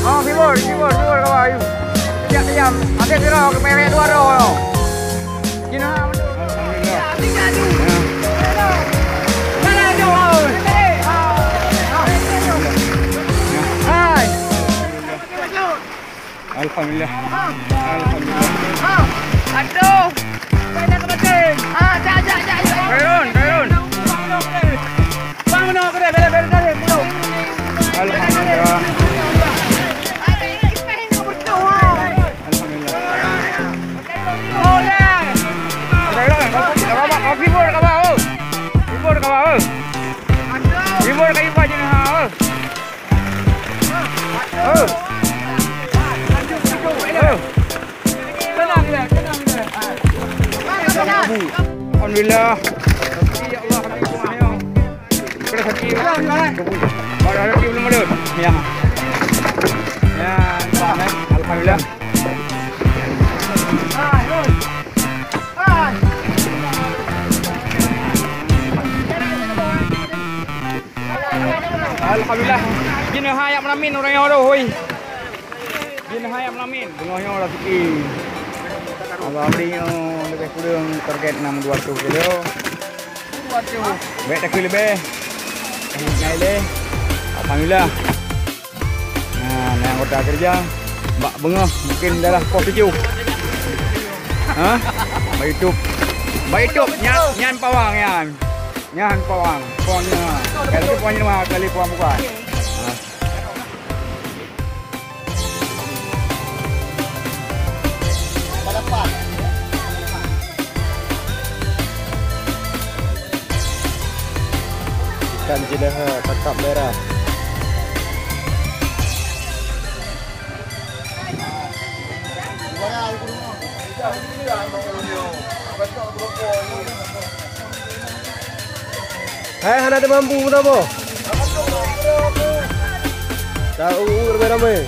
Oh, fibur kau ayu. Kejam. Ada kira ke merek dua ro. Kina. Alhamdulillah. Aduh. Saya nak kencing. Jap. Turun. Bang mana kau dah bela tadi. Alhamdulillah. Fibur kayu baju ni ha. Alhamdulillah. Ya Allah, alhamdulillah. Kena sakit. Pada hari belum ada. Ya. Ya, alhamdulillah. Alhamdulillah. Jenis hayap melamin orang yang ada hoi. Jenis hayap melamin. Tengahnya orang sikit. Abang belinya lebih kurang target 6-200 kilo. 200. Baik tak lebih. Naik le. Alhamdulillah. Nah, yang anggota kerja Mbak Bengah mungkin dah pos 7. Ha? Baik YouTube nyan pawang yan. Nyan pawang. Ponnya. Kalau ponnya mah kali pawang bukan. Ikan jilaha kakap merah. Hai, ada mampu berapa? Tahu ramai-ramai.